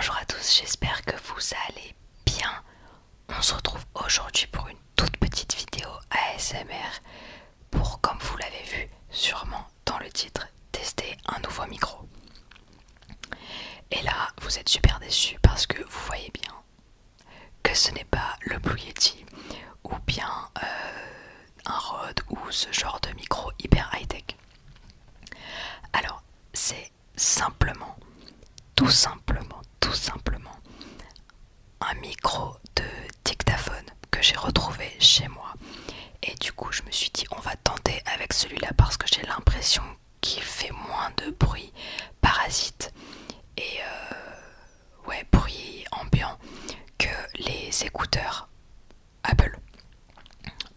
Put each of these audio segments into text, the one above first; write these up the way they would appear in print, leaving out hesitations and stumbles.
Bonjour à tous, j'espère que vous allez bien. On se retrouve aujourd'hui pour une toute petite vidéo ASMR pour, comme vous l'avez vu sûrement dans le titre, tester un nouveau micro. Et là, vous êtes super déçus parce que vous voyez bien que ce n'est pas le Blue Yeti ou bien un Rode ou ce genre de micro hyper high-tech. Alors, c'est tout simplement un micro de dictaphone que j'ai retrouvé chez moi. Et du coup, je me suis dit, on va tenter avec celui-là parce que j'ai l'impression qu'il fait moins de bruit parasite et bruit ambiant que les écouteurs Apple.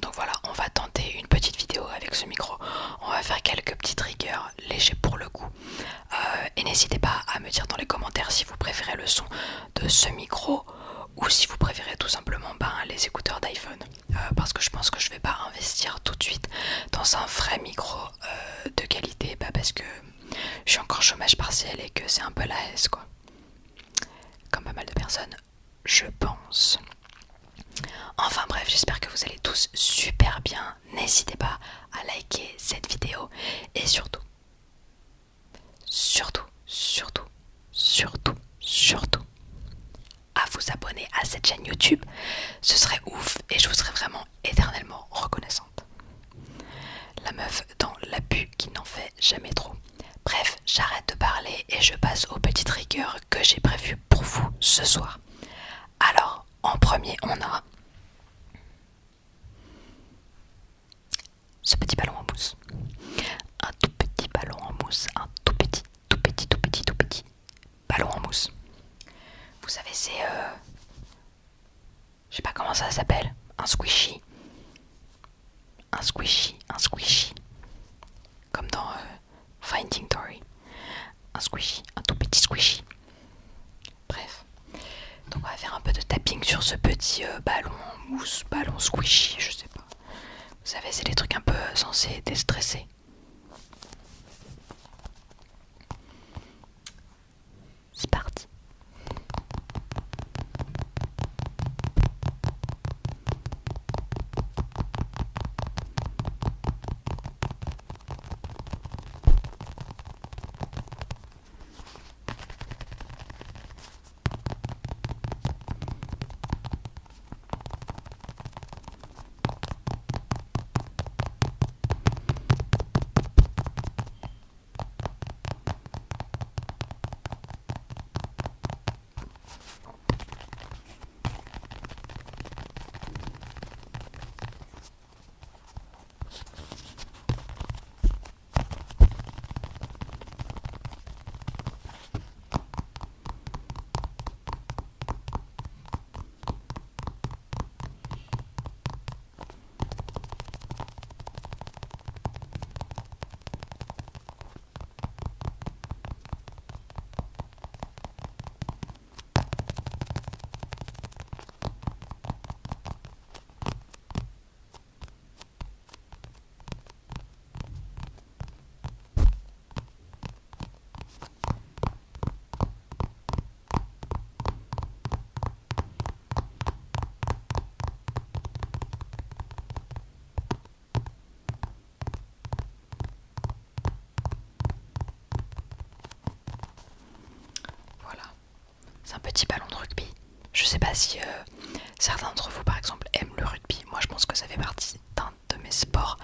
Donc voilà, on va tenter une petite vidéo avec ce micro. On va faire quelques petits triggers légers pour le coup. Et n'hésitez pas à me dire dans les commentaires si vous préférez le son de ce micro ou si vous préférez tout simplement les écouteurs d'iPhone. Parce que je pense que je vais pas investir tout de suite dans un vrai micro de qualité, parce que je suis encore chômage partiel et que c'est un peu la haisse quoi. Comme pas mal de personnes, je pense. Enfin bref, j'espère que vous allez tous super bien. N'hésitez pas à liker cette vidéo et surtout, à vous abonner à cette chaîne YouTube. Ce serait ouf et je vous serais vraiment éternellement reconnaissante. La meuf dans l'abus qui n'en fait jamais trop. Bref, j'arrête de parler et je passe aux petites rigueurs que j'ai prévues pour vous ce soir. Alors, en premier, on a ce petit ballon en mousse. Un tout petit ballon en mousse, un tout petit ballon en mousse. Vous savez, c'est je sais pas comment ça s'appelle, un squishy. Comme dans Finding Dory. Un squishy, un tout petit squishy. Bref. Donc on va faire un peu de tapping sur ce petit ballon en mousse, ballon squishy, je sais pas. Vous savez, c'est des trucs un peu censés déstresser. C'est parti. C'est un petit ballon de rugby. Je sais pas si certains d'entre vous par exemple aiment le rugby. Moi je pense que ça fait partie d'un de mes sports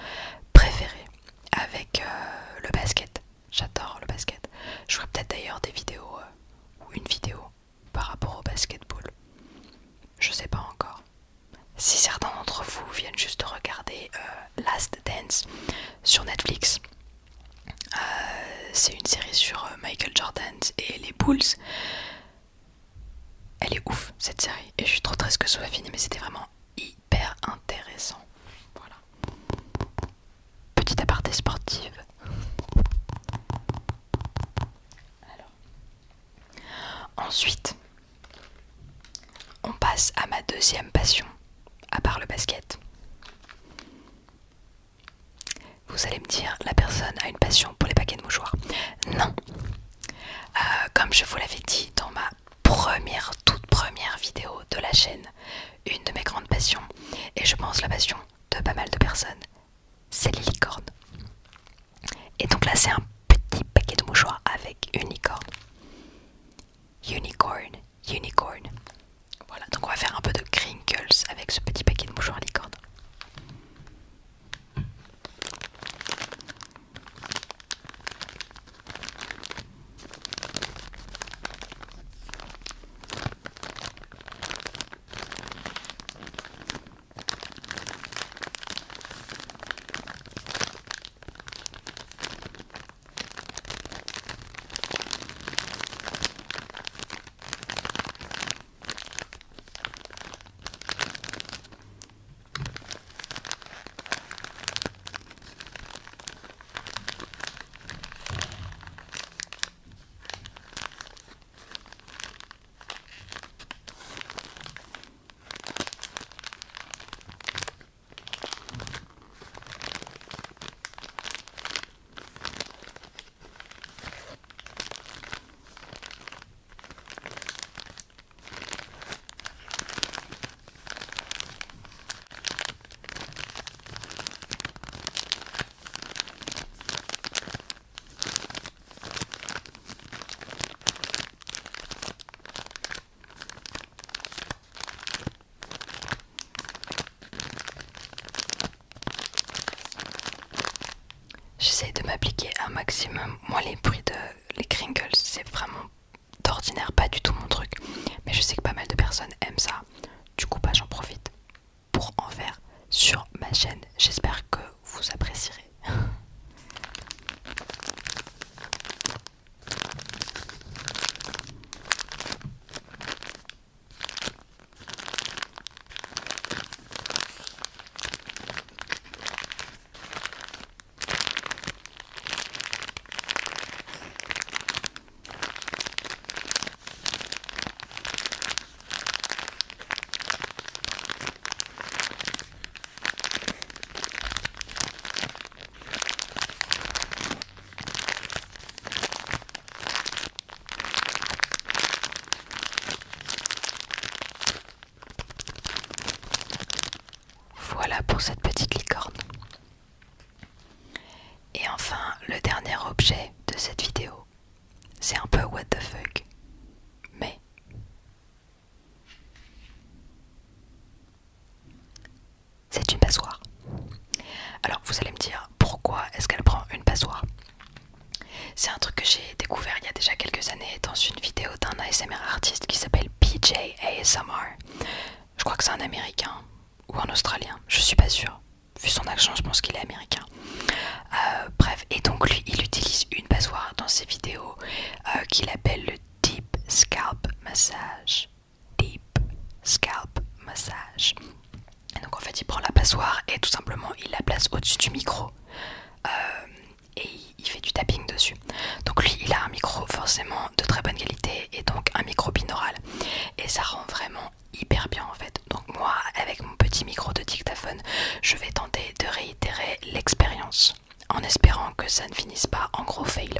préférés avec le basket. J'adore le basket. Je ferai peut-être d'ailleurs des vidéos ou une vidéo par rapport au basketball. Je sais pas encore. Si certains d'entre vous viennent juste de regarder Last Dance sur Netflix, c'est une série sur Michael Jordan et les Bulls. Elle est ouf cette série et je suis trop triste que ce soit fini, mais c'était vraiment hyper intéressant. Voilà. Petite aparté sportive. Alors. Ensuite, on passe à ma deuxième passion, à part le basket. Vous allez me dire, la personne a une passion pour les paquets de mouchoirs. Non. Comme je vous l'avais dit dans ma première ma chaîne, une de mes grandes passions, et je pense la passion de pas mal de personnes, c'est les licornes. Et donc là c'est un petit paquet de mouchoirs avec une licorne. Unicorn, unicorn. Voilà, donc on va faire un peu de crinkles avec ce petit paquet de mouchoirs licorne. J'essaie de m'appliquer un maximum. Moi les bruits de les crinkles c'est vraiment d'ordinaire pas du tout mon truc. Mais je sais que pas mal de personnes aiment ça. Du coup bah j'en profite pour en faire sur ma chaîne. J'espère que vous apprécierez. Voilà pour cette petite licorne. Et enfin, le dernier objet de cette vidéo, c'est un peu what the fuck, mais c'est une passoire. Alors vous allez me dire, pourquoi est-ce qu'elle prend une passoire? C'est un truc que j'ai découvert il y a déjà quelques années dans une vidéo d'un ASMR artiste qui s'appelle PJ ASMR. Je crois que c'est un américain ou un australien, je suis pas sûre. Vu son accent, je pense qu'il est américain. Bref, et donc lui, il utilise une passoire dans ses vidéos qu'il appelle le Deep Scalp Massage. Deep Scalp Massage. Et donc en fait, il prend la passoire et tout simplement, il la place au-dessus du micro. Et il fait du tapping dessus. Donc lui, il a un micro forcément de très bonne qualité et donc un micro binaural. Et ça rend vraiment hyper bien en fait. Donc moi, avec mon petit micro de dictaphone, je vais tenter de réitérer l'expérience en espérant que ça ne finisse pas en gros fail.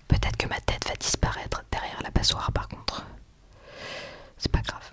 Peut-être que ma tête va disparaître derrière la passoire par contre. C'est pas grave.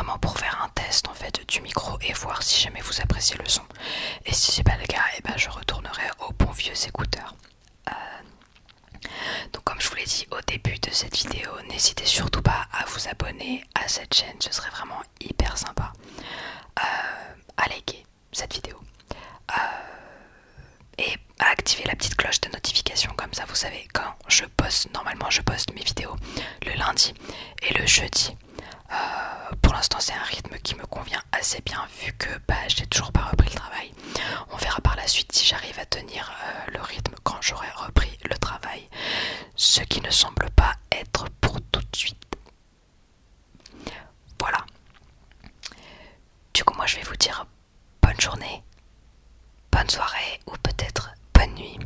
vraiment pour faire un test en fait du micro et voir si jamais vous appréciez le son. Et si c'est pas le cas, et ben je retournerai aux bons vieux écouteurs. Donc comme je vous l'ai dit au début de cette vidéo, n'hésitez surtout pas à vous abonner à cette chaîne, ce serait vraiment hyper sympa. À liker cette vidéo et à activer la petite cloche de notification, comme ça vous savez quand je poste. Normalement je poste mes vidéos le lundi et le jeudi. Pour l'instant c'est un rythme qui me convient assez bien vu que j'ai toujours pas repris le travail. On verra par la suite si j'arrive à tenir le rythme quand j'aurai repris le travail, ce qui ne semble pas être pour tout de suite. Voilà. Du coup moi je vais vous dire bonne journée, bonne soirée ou peut-être bonne nuit.